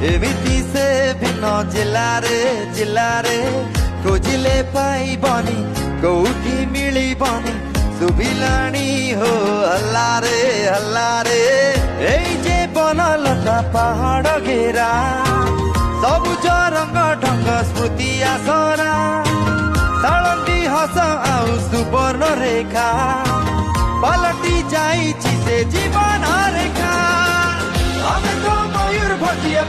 एमिति से भिन्न जिल्लारे खोजिले पाइबनी कोठी मिलिबनी सुबिलानी हो हल्लारे এই যে বনলতা পাহাড় ঘেরা सबुज रंग ढंग स्मृति आसरा साळंदी हस आउ सुवर्ण रेखा पलटी जाइछि से जीवन रेखा हमें तो मयूर भटिया